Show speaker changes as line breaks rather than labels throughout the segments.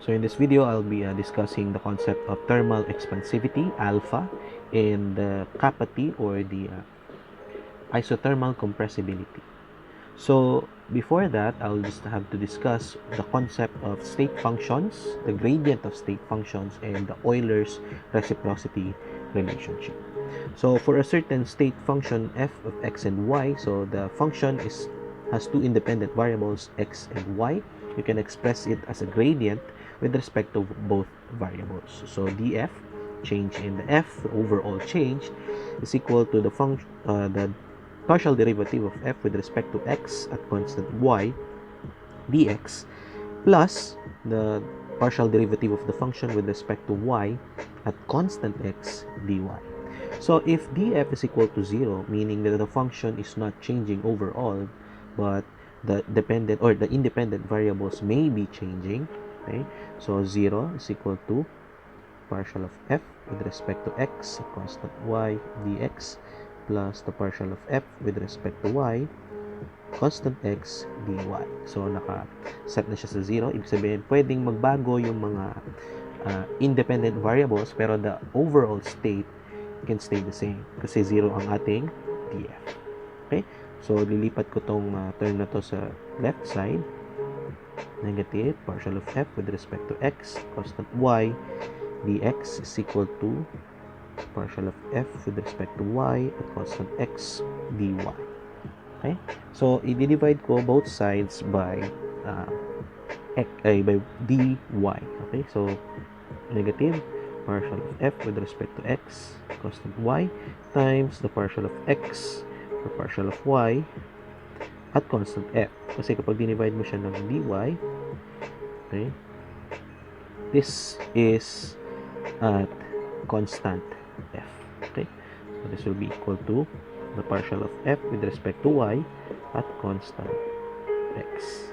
So in this video, I'll be discussing the concept of thermal expansivity, alpha, and the kappa T, or the isothermal compressibility. So before that, I'll just have to discuss the concept of state functions, the gradient of state functions, and the Euler's reciprocity relationship. So for a certain state function f of x and y, so the function has two independent variables, x and y. You can express it as a gradient with respect to both variables. So df, change in the f, the overall change, is equal to the partial derivative of f with respect to x at constant y dx plus the partial derivative of the function with respect to y at constant x dy. So if df is equal to 0, meaning that the function is not changing overall, but the dependent or the independent variables may be changing, okay? So 0 is equal to partial of f with respect to x at constant y dx plus the partial of f with respect to y constant x dy. So naka-set na siya sa 0. Ibig sabihin, pwedeng magbago yung mga independent variables, pero the overall state can stay the same kasi 0 ang ating df. Okay? So lilipat ko tong term na to sa left side. Negative partial of f with respect to x constant y dx is equal to partial of f with respect to y at constant x dy. Okay? So i-divide ko both sides by dy. Okay? So negative partial of f with respect to x constant y times the partial of x or partial of y at constant f. Kasi kapag dinivide mo siya ng dy, okay, this is at constant f. Okay, so this will be equal to the partial of f with respect to y at constant x.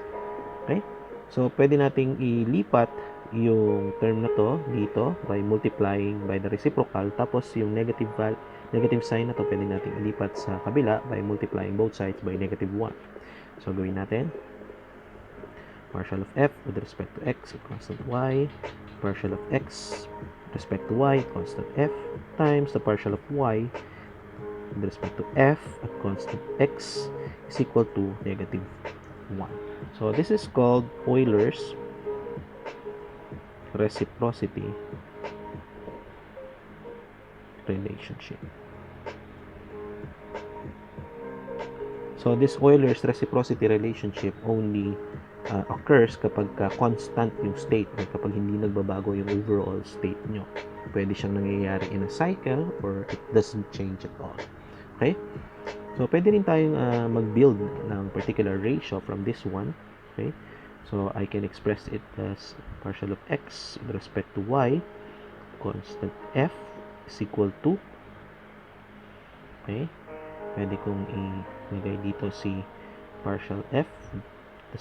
Okay, so pwede nating ilipat yung term na to dito by multiplying by the reciprocal, tapos yung negative sign na to pwede nating ilipat sa kabila by multiplying both sides by negative 1. So gawin natin partial of f with respect to x at constant y, partial of x with respect to y at constant f times the partial of y with respect to f at constant x is equal to negative 1. So this is called Euler's reciprocity relationship. So this Euler's reciprocity relationship only occurs kapag constant yung state or kapag hindi nagbabago yung overall state nyo. Pwede siyang nangyayari in a cycle or it doesn't change at all. Okay? So pwede rin tayong mag-build ng particular ratio from this one. Okay? So I can express it as partial of x with respect to y constant f is equal to, okay, pwede kong ilagay dito si partial f with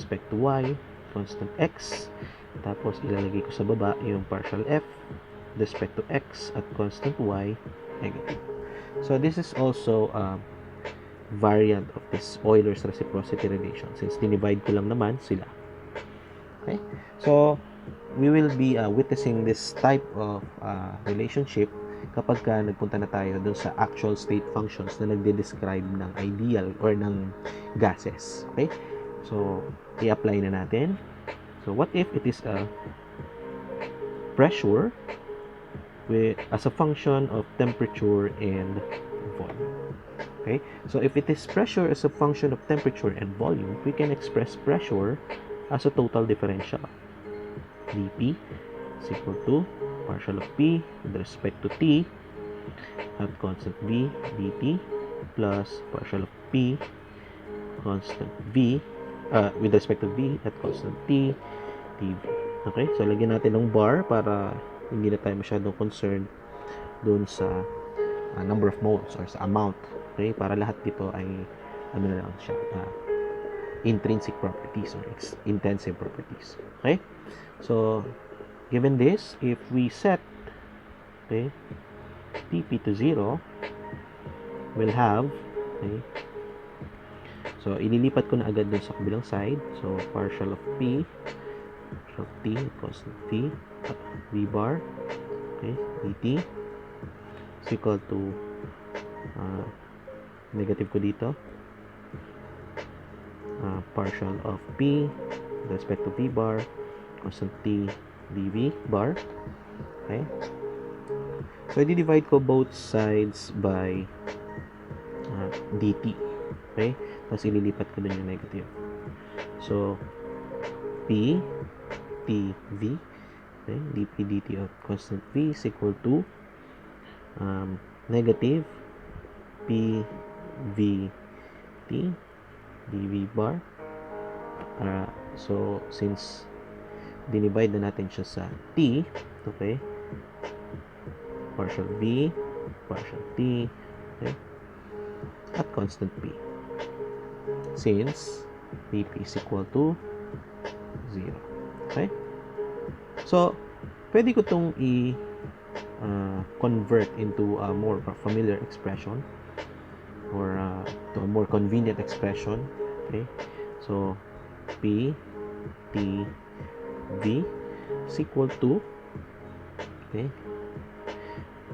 respect to y constant x, tapos ilalagay ko sa baba yung partial f with respect to x at constant y negative. So this is also a variant of this Euler's reciprocity relation since dinivide ko lang naman sila. Okay? So, we will be witnessing this type of relationship kapag nagpunta na tayo dun sa actual state functions na nagde-describe ng ideal or ng gases. Okay? So, i-apply na natin. So, what if it is a pressure as a function of temperature and volume? Okay? So, if it is pressure as a function of temperature and volume, we can express pressure as a total differential. dP is equal to partial of P with respect to T at constant V dt plus partial of P constant V with respect to V at constant T dV. Okay, so lagyan natin ng bar para hindi na tayo masyadong concerned dun sa number of moles or sa amount. Okay, para lahat dito ay ano na lang siya, intrinsic properties or intensive properties. Okay, so given this, if we set, okay, Tp to 0, we'll have, okay, so ililipat ko na agad dun sa kabilang side. So partial of P partial t at constant v, v bar, okay, dt is equal to negative ko dito, partial of p with respect to v bar, constant t dv bar. Okay, so i-divide ko both sides by dt. Okay, tapos ililipat ko dun yung negative. So p t v, okay, dp dt of constant v is equal to negative p v t dv bar. So since dinivide na natin siya sa t, okay, partial v, partial t, okay, at constant p, since dp is equal to 0. Okay, so pwede ko itong convert into a more familiar expression, or to a more convenient expression. Okay, so p t v is equal to, okay,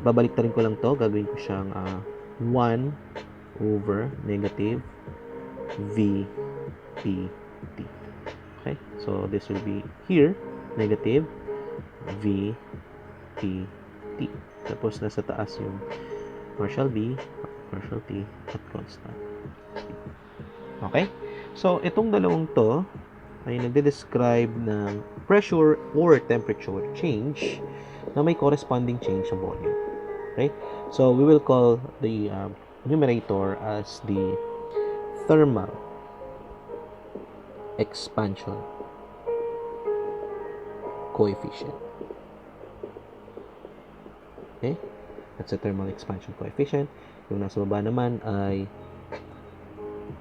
babaliktarin ko lang to, gagawin ko siyang 1 over negative v p t. Okay, so this will be here negative v p t, tapos nasa taas yung partial v, partial t at constant. Okay, so itong dalawang to ay nagde-describe ng pressure or temperature change na may corresponding change sa volume. Okay, so we will call the numerator as the thermal expansion coefficient. Okay, that's a thermal expansion coefficient. Yung nasa baba naman ay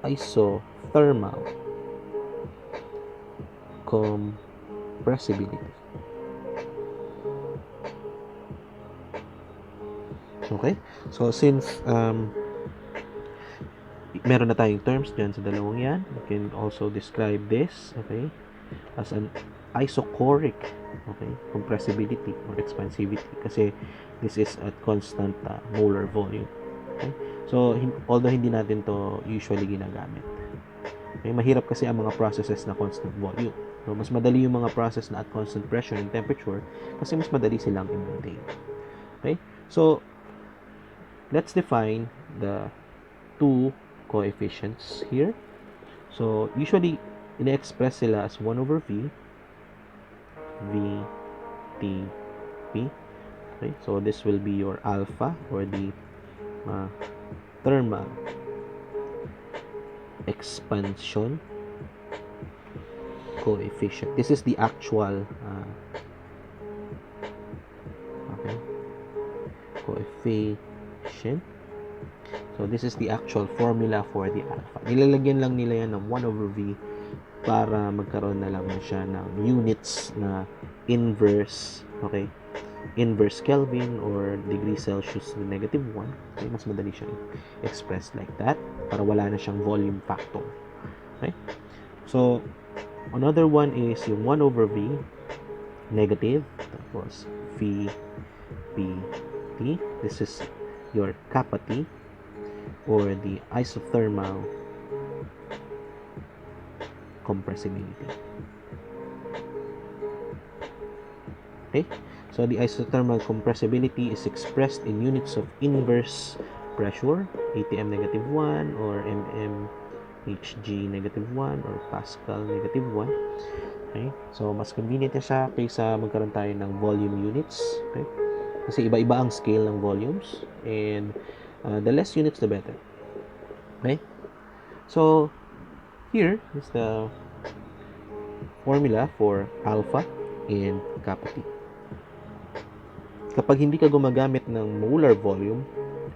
isothermal compressibility. Okay, so since meron na tayong terms dyan sa dalawang yan, we can also describe this, okay, as an isochoric, okay, compressibility or expansivity, kasi this is at constant molar volume. Okay, so although hindi natin to usually ginagamit, okay, mahirap kasi ang mga processes na constant volume. So mas madali yung mga process na at constant pressure and temperature kasi mas madali silang i-maintain. Okay, so let's define the two coefficients here. So usually ina-express sila as 1 over v t p. Okay, so this will be your alpha, or the thermal expansion coefficient. This is the actual okay, coefficient. So this is the actual formula for the alpha. Nilalagyan lang nila yan ng 1 over v para magkaroon na lang siya ng units na inverse, okay, inverse Kelvin or degree Celsius to negative 1. Okay, mas madali siyang express like that para wala na siyang volume factor. Okay, so another one is yung 1 over v negative, tapos v p t. This is your kappa t, or the isothermal compressibility. Okay, so the isothermal compressibility is expressed in units of inverse pressure, atm negative 1, or mm hg negative 1, or pascal negative 1. Okay, so mas convenient na siya kaysa magkaroon tayo ng volume units. Okay, kasi iba-iba ang scale ng volumes, and the less units the better. Okay, so here is the formula for alpha and kappa t. Kapag hindi ka gumagamit ng molar volume,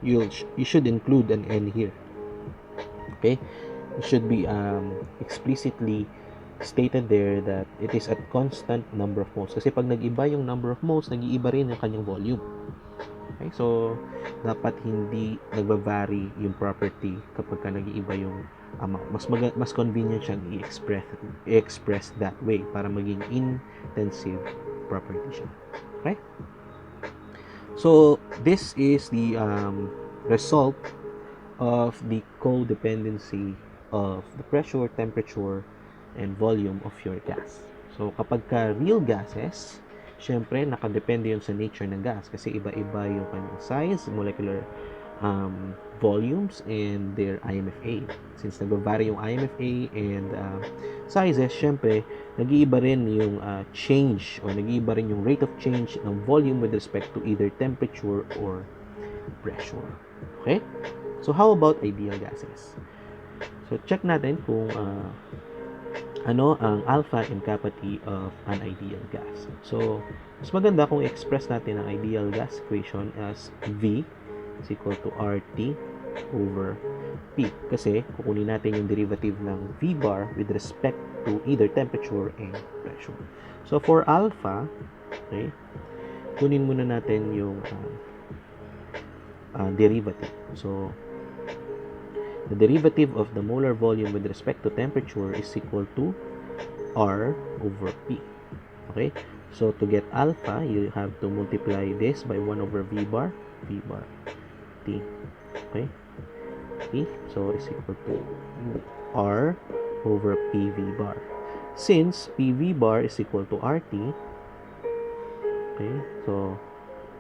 you should include an n here. Okay, it should be explicitly stated there that it is at constant number of moles, kasi pag nag-iba yung number of moles, nag-iiba rin yung kanyang volume. Okay, so dapat hindi nagba-vary yung property kapag ka nag-iiba yung amount. Mas convenient siyang i-express that way para maging intensive property siya. Okay? So, this is the result of the codependency of the pressure, temperature, and volume of your gas. So, kapag ka real gases, syempre, nakadepende yun sa nature ng gas kasi iba-iba yung kanyang size, molecular volumes, and their IMFA. Since nag-vary yung IMFA and sizes, syempre, nag-iiba rin yung change or nag-iiba rin yung rate of change ng volume with respect to either temperature or pressure. Okay? So, how about ideal gases? So, check natin kung ano ang alpha and kappa T of an ideal gas. So, mas maganda kung express natin ang ideal gas equation as V is equal to RT over P. Kasi, kukunin natin yung derivative ng V bar with respect to either temperature and pressure. So, for alpha, okay, kunin muna natin yung derivative. So, the derivative of the molar volume with respect to temperature is equal to R over P. Okay? So, to get alpha, you have to multiply this by 1 over V bar T. Okay? T. So, is equal to R over PV bar. Since PV bar is equal to RT, okay, so,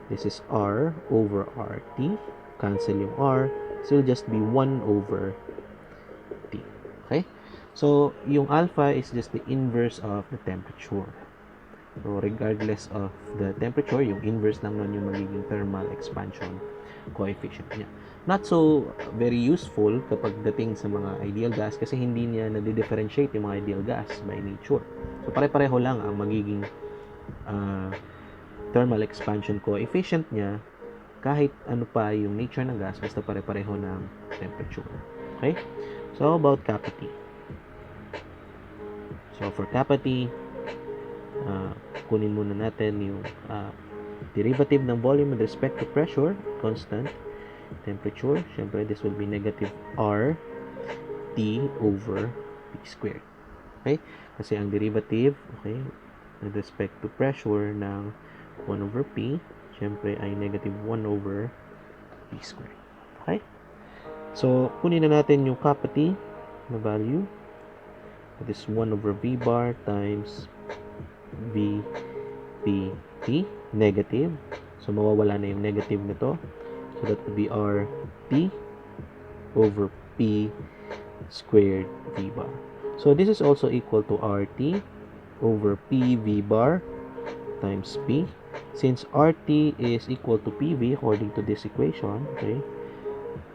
this is R over RT. Cancel yung R. So, it'll just be 1 over T. Okay? So, yung alpha is just the inverse of the temperature. So, regardless of the temperature, yung inverse lang nun yung magiging thermal expansion coefficient niya. Not so very useful kapag dating sa mga ideal gas kasi hindi niya nadi-differentiate yung mga ideal gas by nature. So, pare-pareho lang ang magiging thermal expansion coefficient niya kahit ano pa yung nature ng gas, basta pare-pareho ng temperature. Okay? So, how about kappa T? So, for kappa T, kunin muna natin yung derivative ng volume with respect to pressure, constant, temperature. Siyempre, this will be negative R T over P squared. Okay? Kasi ang derivative, okay, with respect to pressure ng 1 over P, siyempre ay negative 1 over P squared. Okay? So, kunin na natin yung kappa T na value. That is 1 over V bar times V P T, negative. So, mawawala na yung negative nito. So, that would be R T over P squared V bar. So, this is also equal to RT over P V bar times P. Since RT is equal to PV according to this equation, okay,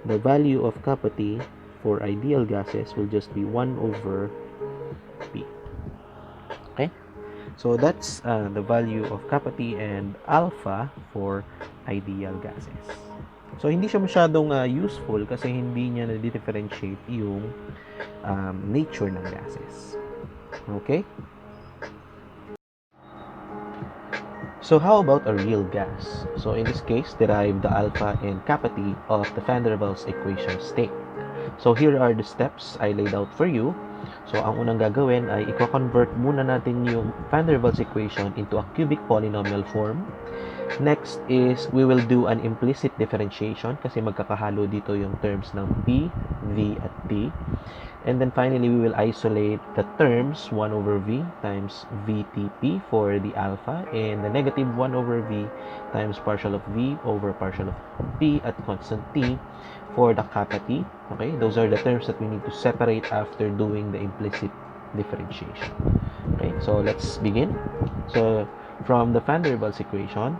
the value of kappa T for ideal gases will just be 1 over P. Okay? So, that's the value of kappa T and alpha for ideal gases. So, hindi siya masyadong useful kasi hindi niya na-differentiate yung nature ng gases. Okay? So, how about a real gas? So, in this case, derive the alpha and kappa T of the van der Waals equation state. So, here are the steps I laid out for you. So, ang unang gagawin ay i-convert muna natin yung van der Waals equation into a cubic polynomial form. Next is, we will do an implicit differentiation kasi magkakahalo dito yung terms ng P, V, at T. And then finally, we will isolate the terms 1 over V times VTP for the alpha and the negative 1 over V times partial of V over partial of P at constant T for the kappa T. Okay, those are the terms that we need to separate after doing the implicit differentiation. Okay, so let's begin. So, from the van der Waals equation,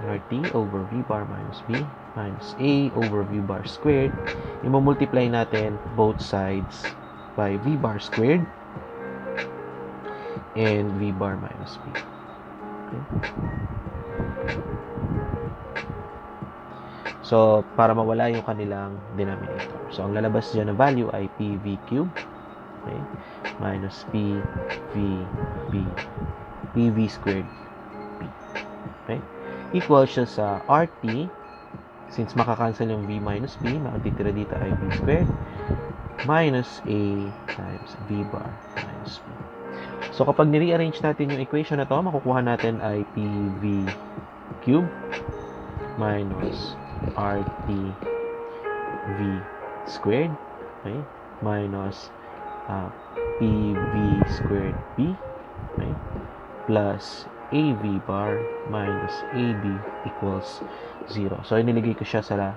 RT over V bar minus B minus A over V bar squared. I-multiply natin both sides by V bar squared and V bar minus B. Okay. So, para mawala yung kanilang denominator. So, ang lalabas dyan na value ay PV cube, okay, minus PV squared P. Okay? Equal siya sa RT Since makakancel yung V minus B, makatitira dito ay V squared minus A times V bar minus B. So, kapag ni-rearrange natin yung equation na to, makukuha natin ay PV cube minus RT V squared, okay, minus PV squared B, okay, plus AV bar minus AB equals 0. So, iniligay ko siya sa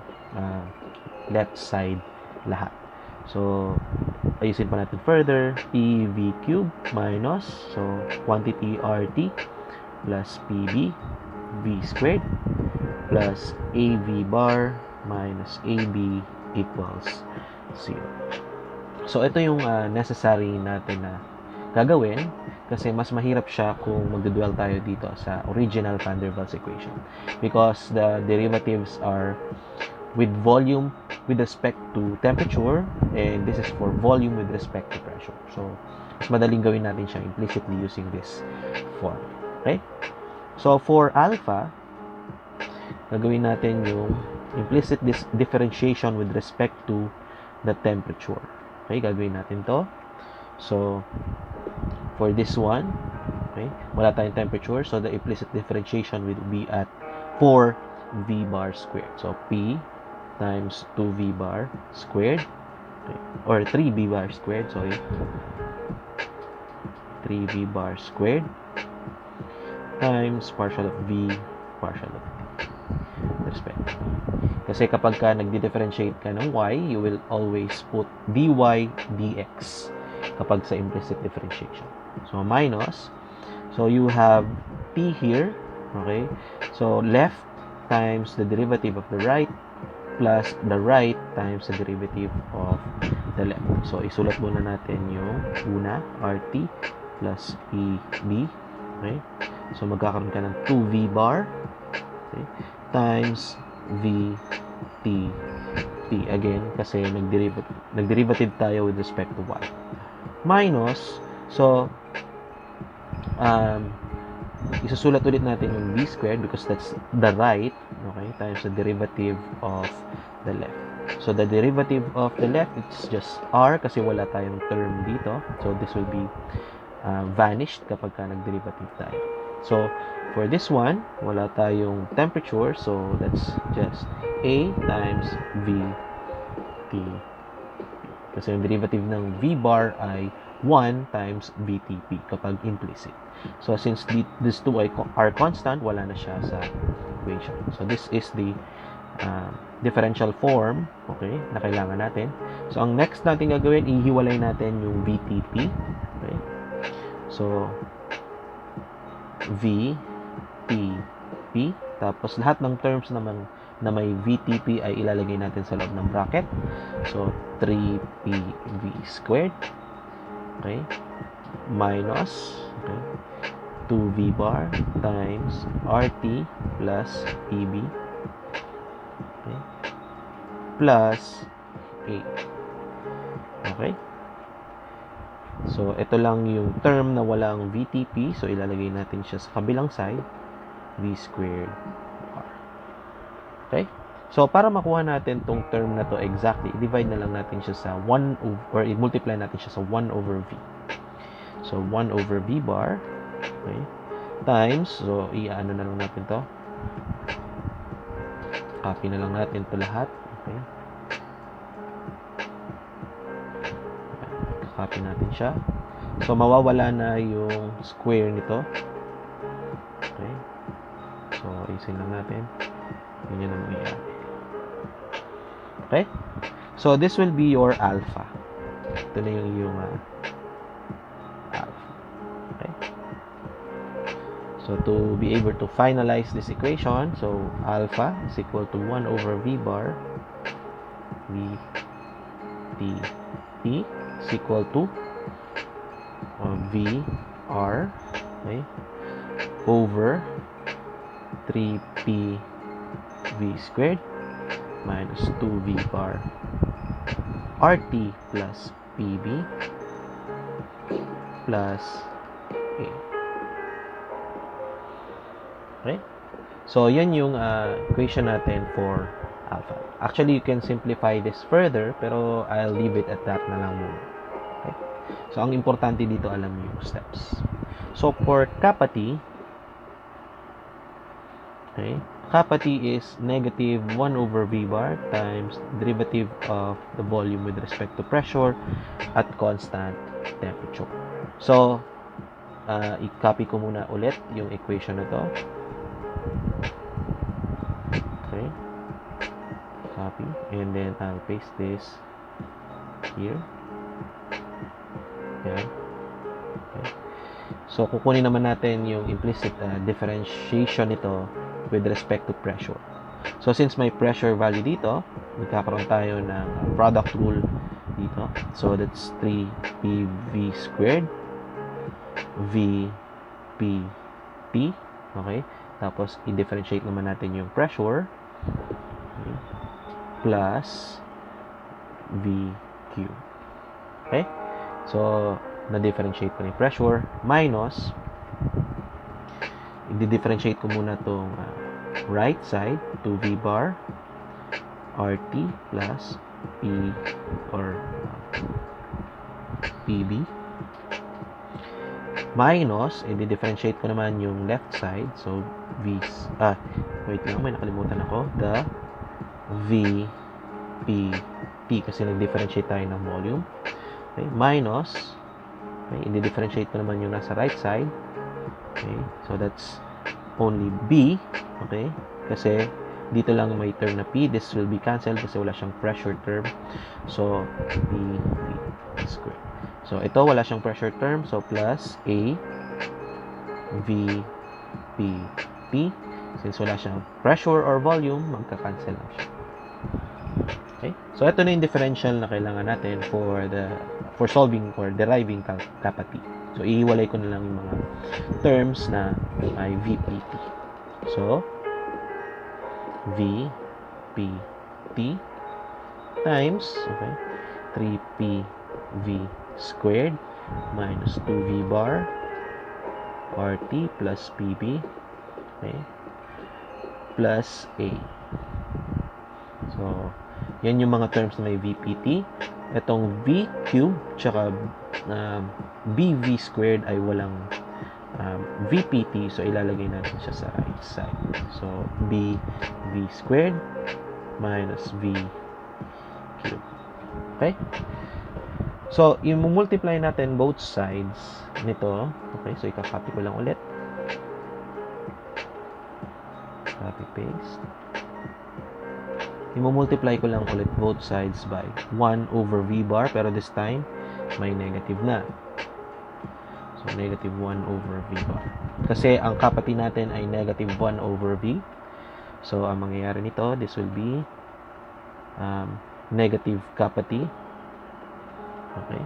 left side lahat. So, ayusin pa natin further. PV cube minus, so, quantity RT plus PB V squared plus AV bar minus AB equals 0. So, ito yung necessary natin na gagawin kasi mas mahirap siya kung magdudwell tayo dito sa original van der Waals equation because the derivatives are with volume with respect to temperature and this is for volume with respect to pressure. So, mas madaling gawin natin siya implicitly using this form. Okay? So, for alpha, gagawin natin yung implicit differentiation with respect to the temperature. Okay, gagawin natin to. So, for this one, okay, wala tayong temperature. So, the implicit differentiation will be at 4 V bar squared. So, P times 2V bar squared, okay, or 3V bar squared, sorry. 3V bar squared times partial of V partial of T. Respect. Kasi kapag ka nagdi-differentiate ka ng y, you will always put dy dx kapag sa implicit differentiation. So, minus. So, you have t here. Okay? So, left times the derivative of the right plus the right times the derivative of the left. So, isulat muna natin yung una, rt plus pb. Okay? So, magkakaroon ka ng 2v bar, okay, times v t again kasi nagderivative tayo with respect to y minus, so isusulat ulit natin yung v squared because that's the right, okay, times the derivative of the left. So the derivative of the left, it's just r kasi wala tayong term dito, so this will be vanished kapag ka nagderivative tayo. So for this one, wala tayong temperature, so that's just A times V T. Kasi yung derivative ng V bar ay 1 times VTP kapag implicit. So since these two are constant, wala na siya sa equation. So this is the differential form, okay, na kailangan natin. So ang next natin gagawin, ihiwalay natin yung VTP. Okay? So V P, tapos lahat ng terms naman na may VTP ay ilalagay natin sa loob ng bracket. So, 3PV squared, okay, minus, okay, 2V bar times RT plus PB, okay, plus 8. Okay? So, ito lang yung term na walang VTP. So, ilalagay natin siya sa kabilang side. V squared R. Okay? So, para makuha natin tong term na to exactly, i-divide na lang natin siya sa 1 over, or i-multiply natin siya sa 1 over V. So, 1 over V bar, okay, times, so, i-ano na lang natin to. Copy na lang natin to lahat. Okay? Copy natin siya. So, mawawala na yung square nito. Okay? So, isin lang natin. Ganyan na mangyayari. Okay? So, this will be your alpha. Ito na yung alpha. Okay? So, to be able to finalize this equation, so, alpha is equal to 1 over V bar V T P is equal to V R, okay, over 3P V squared minus 2V bar RT plus PB plus A. Okay? So, yan yung equation natin for alpha. Actually, you can simplify this further, pero I'll leave it at that na lang muna. Okay? So, ang importante dito, alam niyo yung steps. So, for kappa T, okay, kappa T is negative 1 over V bar times derivative of the volume with respect to pressure at constant temperature. So, i-copy ko muna ulit yung equation na to. Okay. Copy. And then, I'll paste this here. Yan. Okay. So, kukunin naman natin yung implicit differentiation nito with respect to pressure. So, since may pressure value dito, magkakaroon tayo ng product rule dito. So, that's 3PV squared VPT. Okay? Tapos, i-differentiate naman natin yung pressure. Okay? Plus VQ. Okay? So, na-differentiate ko na yung pressure minus i-differentiate ko muna itong right side 2V bar RT plus P or PB minus i-differentiate ko naman yung left side, so wait lang, may nakalimutan ako, the VPT kasi nag-differentiate tayo ng volume. Okay, minus, okay, i-differentiate ko naman yung nasa right side. Okay, so that's only B, okay, kasi dito lang may term na P, this will be cancelled kasi wala siyang pressure term. So, B squared. So, ito wala siyang pressure term, so plus A VPT. Since wala siyang pressure or volume, magka-cancel lang siya. Okay? So, ito na yung differential na kailangan natin for solving or deriving kappa T. So, ihiwalay ko na lang yung mga terms na may VPT. So, VPT times, okay, 3PV squared minus 2V bar RT plus PB, okay, plus A. So, yan yung mga terms na may VPT. Itong VQ tsaka BV squared ay walang VPT, so ilalagay natin siya sa right side. So, BV squared minus VQ. Okay? So, i-multiply natin both sides nito. Okay, so i-copy ko lang ulit. Copy, paste. I-multiply ko lang ulit both sides by 1 over V bar, pero this time, may negative na. So, negative 1 over V bar. Kasi ang kappa T natin ay negative 1 over V. So, ang mangyayari nito, this will be negative kappa T. Okay.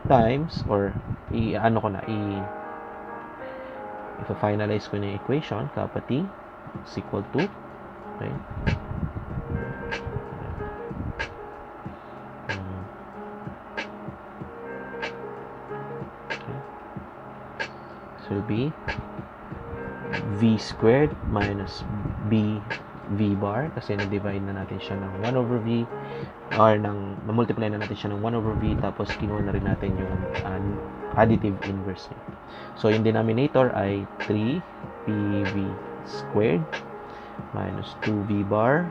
Times, or i-finalize ko na yung equation, kappa T is equal to, okay, this will be V squared minus B V bar kasi na-divide na natin siya ng 1 over V or na-multiply na natin siya ng 1 over V tapos kinuha na rin natin yung additive inverse niya. So, yung denominator ay 3PV squared minus 2V bar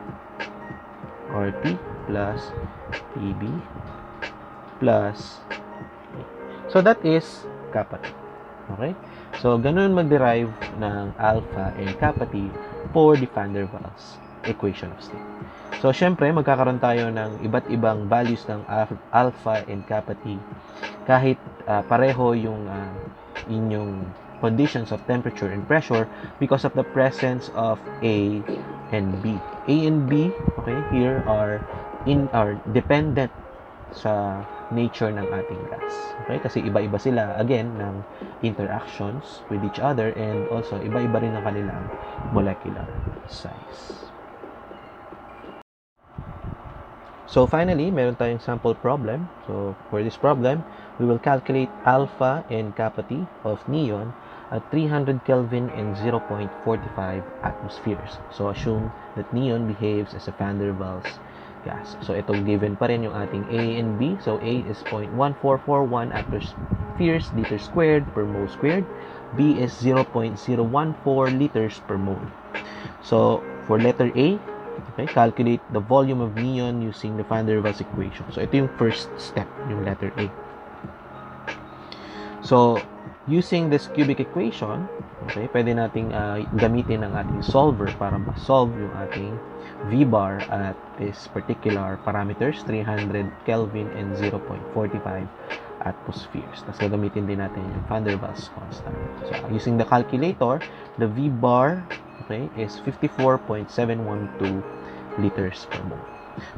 RT plus PB plus so that is kappa T. Okay? So, ganun mag-derive ng alpha and kappa T for the van der Waals equation of state. So, syempre, magkakaroon tayo ng iba't ibang values ng alpha and kappa T kahit pareho yung inyong conditions of temperature and pressure because of the presence of A and B. A and B, okay, here are dependent sa nature ng ating gas. Okay? Kasi iba-iba sila, again, ng interactions with each other and also iba-iba rin ang kanilang molecular size. So finally, meron tayong sample problem. So for this problem, we will calculate alpha and kappa T of neon at 300 Kelvin and 0.45 atmospheres. So assume that neon behaves as a van der Waals gas. So itong given pa rin yung ating A and B. So A is 0.1441 atmospheres liters squared per mole squared. B is 0.014 liters per mole. So for letter A, okay, calculate the volume of neon using the van der Waals equation. So ito yung first step, yung letter A. So using this cubic equation, okay, pwede nating gamitin ang ating solver para ma-solve yung ating V bar at this particular parameters, 300 Kelvin and 0.45 atmospheres. Tapos gagamitin din natin yung van der Waals constant. So using the calculator, the V bar, okay, is 54.712 liters per mole.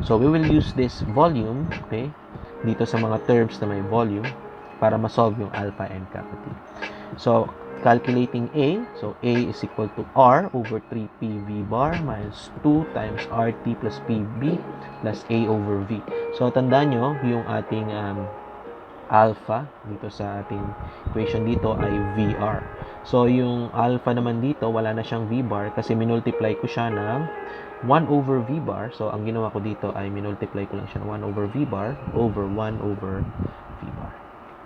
So we will use this volume, okay, dito sa mga terms na may volume para ma-solve yung alpha and kappa T. So calculating A, so A is equal to R over 3P V bar minus 2 times RT plus PB plus A over V. So tandaan nyo, yung ating alpha dito sa ating equation dito ay VR. So yung alpha naman dito, wala na siyang V bar kasi minultiply ko siya ng 1 over V bar. So ang ginawa ko dito ay minultiply ko lang siya ng 1 over V bar over 1 over V bar.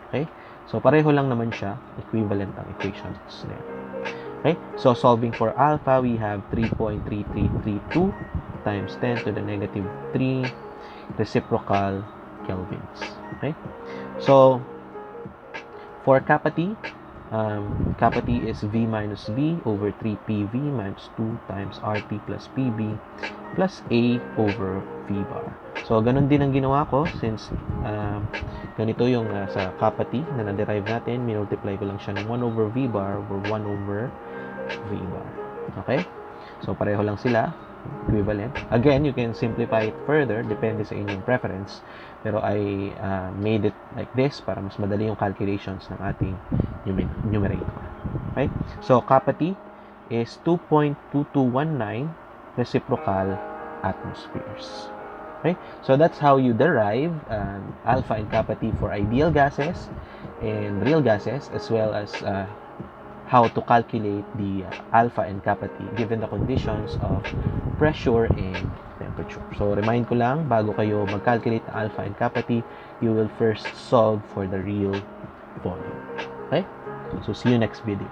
Okay? So pareho lang naman siya, equivalent ang equations na yan. Okay? So solving for alpha, we have 3.3332 times 10 to the negative 3 reciprocal kelvins. Okay? So for kappa T is V minus B over 3PV minus 2 times RT plus PB plus A over V bar. So, ganun din ang ginawa ko since ganito yung sa kappa T na na-derive natin, minultiply ko lang siya ng 1 over V bar over 1 over V bar. Okay? So, pareho lang sila, equivalent. Again, you can simplify it further, depende sa inyong preference. Pero I made it like this para mas madali yung calculations ng ating numerator. Okay? So, kappa T is 2.2219 reciprocal atmospheres. Okay? So, that's how you derive alpha and kappa T for ideal gases and real gases, as well as how to calculate the alpha and kappa T given the conditions of pressure and temperature. So, remind ko lang, bago kayo mag-calculate ng alpha and kappa T, you will first solve for the real volume. Okay? So, see you next video.